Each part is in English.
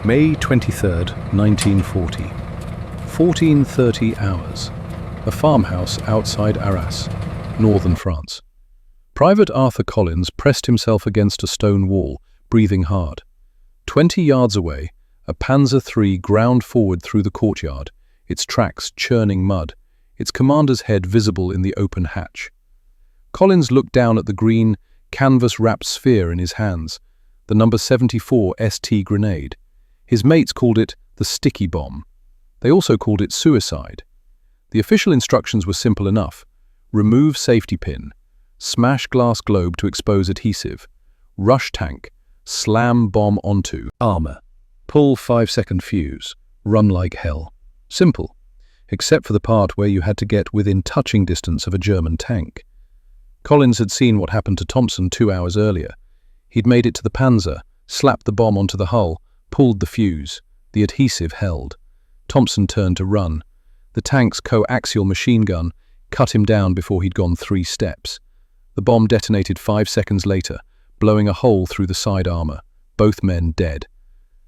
May 23rd, 1940. 14:30 hours. A farmhouse outside Arras, northern France. Private Arthur Collins pressed himself against a stone wall, breathing hard. 20 yards away, a Panzer III ground forward through the courtyard, its tracks churning mud, its commander's head visible in the open hatch. Collins looked down at the green, canvas-wrapped sphere in his hands, the number 74 ST grenade. His mates called it the sticky bomb. They also called it suicide. The official instructions were simple enough. Remove safety pin, smash glass globe to expose adhesive, rush tank, slam bomb onto armor, pull 5-second fuse, run like hell. Simple, except for the part where you had to get within touching distance of a German tank. Collins had seen what happened to Thompson 2 hours earlier. He'd made it to the Panzer, slapped the bomb onto the hull, pulled the fuse. The adhesive held. Thompson turned to run. The tank's coaxial machine gun cut him down before he'd gone 3 steps. The bomb detonated 5 seconds later, blowing a hole through the side armor, both men dead.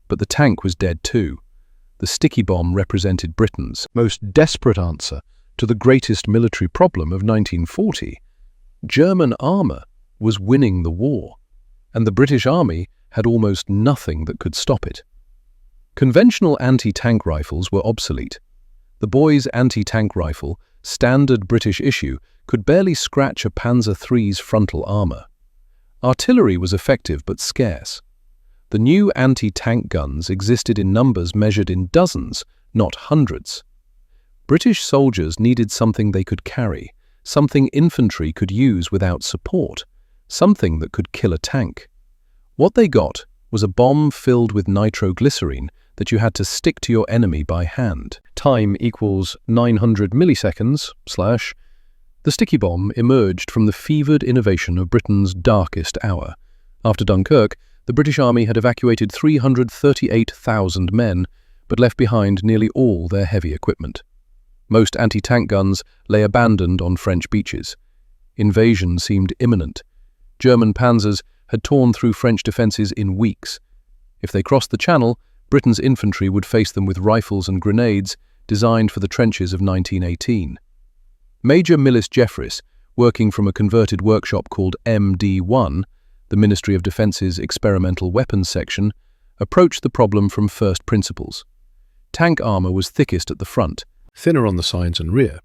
But the tank was dead too. The sticky bomb represented Britain's most desperate answer to the greatest military problem of 1940. German armor was winning the war, and the British Army had almost nothing that could stop it. Conventional anti-tank rifles were obsolete. The Boy's anti-tank rifle, standard British issue, could barely scratch a Panzer III's frontal armor. Artillery was effective but scarce. The new anti-tank guns existed in numbers measured in dozens, not hundreds. British soldiers needed something they could carry, something infantry could use without support, something that could kill a tank. What they got was a bomb filled with nitroglycerine that you had to stick to your enemy by hand. Time equals 900 milliseconds / The sticky bomb emerged from the fevered innovation of Britain's darkest hour. After Dunkirk, the British Army had evacuated 338,000 men, but left behind nearly all their heavy equipment. Most anti-tank guns lay abandoned on French beaches. Invasion seemed imminent. German Panzers had torn through French defences in weeks. If they crossed the Channel, Britain's infantry would face them with rifles and grenades designed for the trenches of 1918. Major Millis Jeffries, working from a converted workshop called MD1, the Ministry of Defence's Experimental Weapons Section, approached the problem from first principles. Tank armour was thickest at the front, thinner on the sides and rear.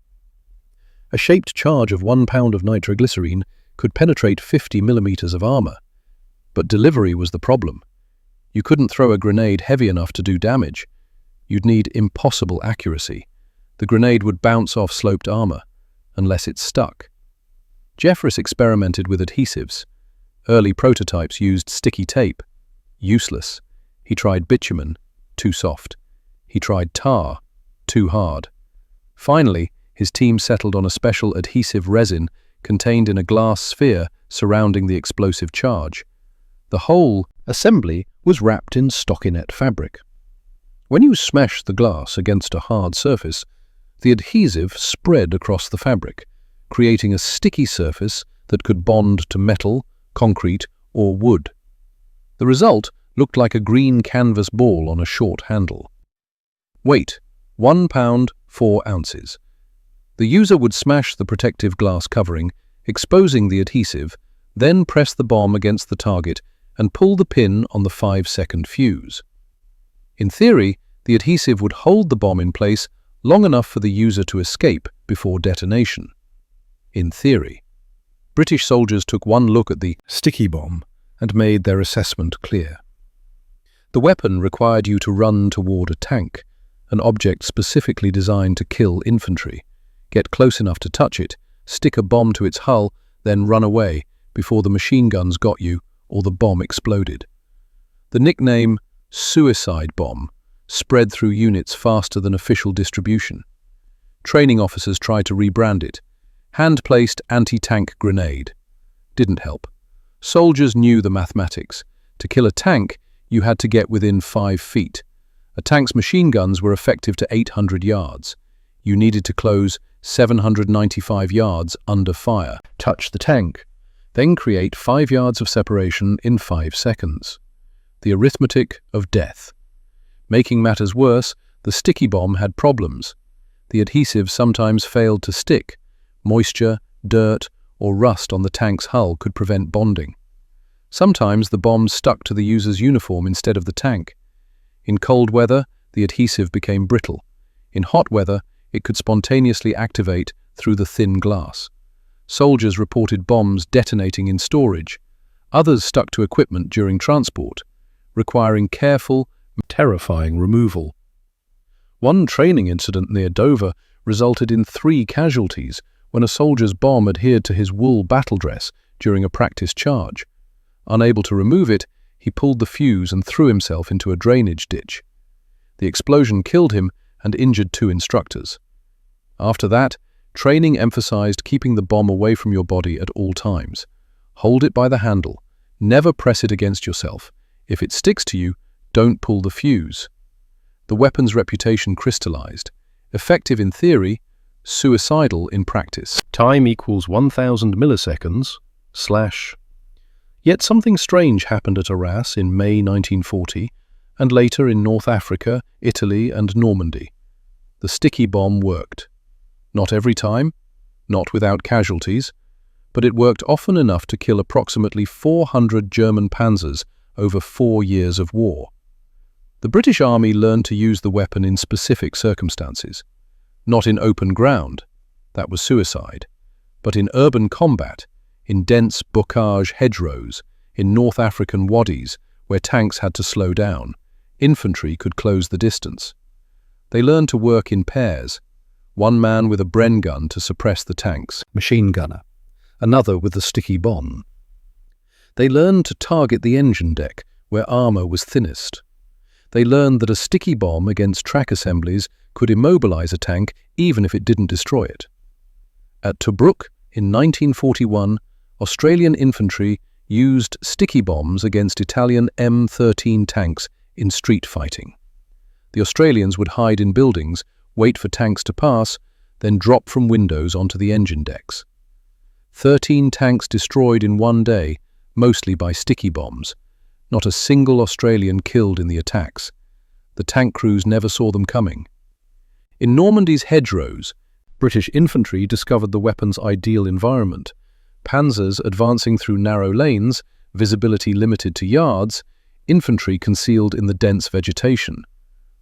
A shaped charge of 1 pound of nitroglycerine could penetrate 50 millimeters of armour. But delivery was the problem. You couldn't throw a grenade heavy enough to do damage. You'd need impossible accuracy. The grenade would bounce off sloped armour, unless it stuck. Jeffries experimented with adhesives. Early prototypes used sticky tape. Useless. He tried bitumen. Too soft. He tried tar. Too hard. Finally, his team settled on a special adhesive resin contained in a glass sphere surrounding the explosive charge. The whole assembly was wrapped in stockinette fabric. When you smashed the glass against a hard surface, the adhesive spread across the fabric, creating a sticky surface that could bond to metal, concrete, or wood. The result looked like a green canvas ball on a short handle. Weight: 1 pound, 4 ounces. The user would smash the protective glass covering, exposing the adhesive, then press the bomb against the target and pull the pin on the 5-second fuse. In theory, the adhesive would hold the bomb in place long enough for the user to escape before detonation. In theory. British soldiers took one look at the sticky bomb and made their assessment clear. The weapon required you to run toward a tank, an object specifically designed to kill infantry, get close enough to touch it, stick a bomb to its hull, then run away before the machine guns got you or the bomb exploded. The nickname suicide bomb spread through units faster than official distribution. Training officers tried to rebrand it. Hand-placed anti-tank grenade. Didn't help. Soldiers knew the mathematics. To kill a tank, you had to get within 5 feet. A tank's machine guns were effective to 800 yards. You needed to close 795 yards under fire. Touch the tank. Then create 5 yards of separation in 5 seconds. The arithmetic of death. Making matters worse, the sticky bomb had problems. The adhesive sometimes failed to stick. Moisture, dirt, or rust on the tank's hull could prevent bonding. Sometimes the bomb stuck to the user's uniform instead of the tank. In cold weather, the adhesive became brittle. In hot weather, it could spontaneously activate through the thin glass. Soldiers reported bombs detonating in storage. Others stuck to equipment during transport, requiring careful, terrifying removal. One training incident near Dover resulted in 3 casualties when a soldier's bomb adhered to his wool battle dress during a practice charge. Unable to remove it, he pulled the fuse and threw himself into a drainage ditch. The explosion killed him and injured 2 instructors. After that, training emphasized keeping the bomb away from your body at all times. Hold it by the handle. Never press it against yourself. If it sticks to you, don't pull the fuse. The weapon's reputation crystallized. Effective in theory, suicidal in practice. Time equals 1000 milliseconds / Yet something strange happened at Arras in May 1940, and later in North Africa, Italy, and Normandy. The sticky bomb worked. Not every time, not without casualties, but it worked often enough to kill approximately 400 German Panzers over 4 years of war. The British Army learned to use the weapon in specific circumstances. Not in open ground, that was suicide, but in urban combat, in dense bocage hedgerows, in North African wadis where tanks had to slow down, infantry could close the distance. They learned to work in pairs, one man with a Bren gun to suppress the tanks, machine gunner, another with the sticky bomb. They learned to target the engine deck where armor was thinnest. They learned that a sticky bomb against track assemblies could immobilize a tank even if it didn't destroy it. At Tobruk in 1941, Australian infantry used sticky bombs against Italian M13 tanks in street fighting. The Australians would hide in buildings, wait for tanks to pass, then drop from windows onto the engine decks. 13 tanks destroyed in one day, mostly by sticky bombs. Not a single Australian killed in the attacks. The tank crews never saw them coming. In Normandy's hedgerows, British infantry discovered the weapon's ideal environment. Panzers advancing through narrow lanes, visibility limited to yards, infantry concealed in the dense vegetation.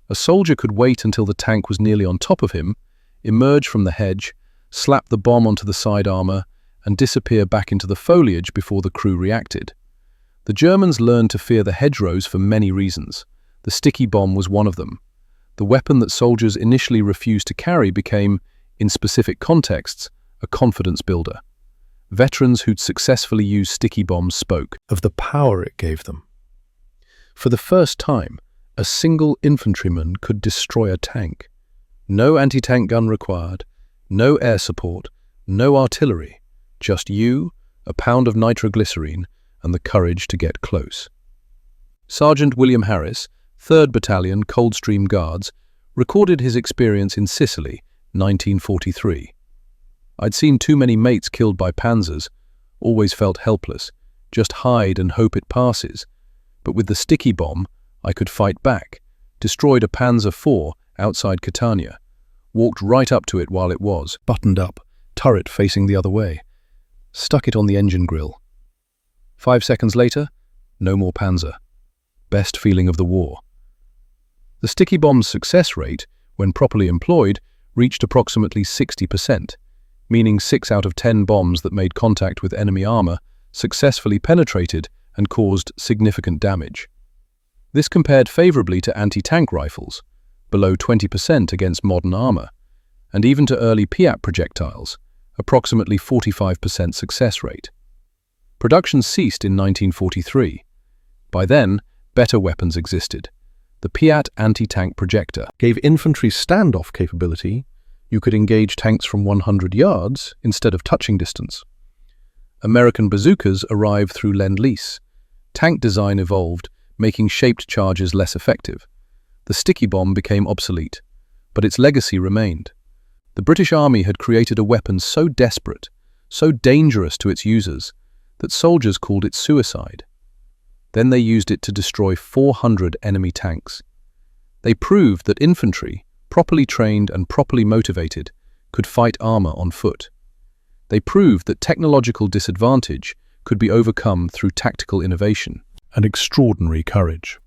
A soldier could wait until the tank was nearly on top of him, emerge from the hedge, slap the bomb onto the side armor, and disappear back into the foliage before the crew reacted. The Germans learned to fear the hedgerows for many reasons. The sticky bomb was one of them. The weapon that soldiers initially refused to carry became, in specific contexts, a confidence builder. Veterans who'd successfully used sticky bombs spoke of the power it gave them. For the first time, a single infantryman could destroy a tank. No anti-tank gun required, no air support, no artillery, just you, a pound of nitroglycerine, and the courage to get close. Sergeant William Harris, 3rd Battalion Coldstream Guards, recorded his experience in Sicily, 1943. I'd seen too many mates killed by Panzers, always felt helpless, just hide and hope it passes. But with the sticky bomb, I could fight back, destroyed a Panzer IV outside Catania, walked right up to it while it was, buttoned up, turret facing the other way, stuck it on the engine grill. 5 seconds later, no more Panzer. Best feeling of the war. The sticky bomb's success rate, when properly employed, reached approximately 60%, meaning 6 out of 10 bombs that made contact with enemy armor successfully penetrated and caused significant damage. This compared favorably to anti-tank rifles, below 20% against modern armor, and even to early Piat projectiles, approximately 45% success rate. Production ceased in 1943. By then, better weapons existed. The Piat anti-tank projector gave infantry standoff capability. You could engage tanks from 100 yards instead of touching distance. American bazookas arrived through Lend-Lease. Tank design evolved, making shaped charges less effective. The sticky bomb became obsolete, but its legacy remained. The British Army had created a weapon so desperate, so dangerous to its users, that soldiers called it suicide. Then they used it to destroy 400 enemy tanks. They proved that infantry, properly trained and properly motivated, could fight armor on foot. They proved that technological disadvantage could be overcome through tactical innovation and extraordinary courage.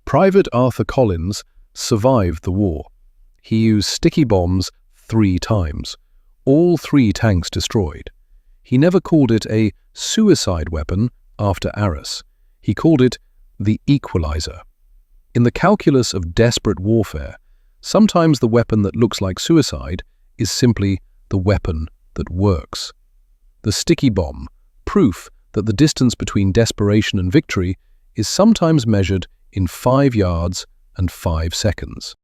Private Arthur Collins survived the war. He used sticky bombs 3 times, all 3 tanks destroyed. He never called it a suicide weapon after Arras. He called it the equalizer. In the calculus of desperate warfare, sometimes the weapon that looks like suicide is simply the weapon that works. The sticky bomb, proof that the distance between desperation and victory is sometimes measured in 5 yards and 5 seconds.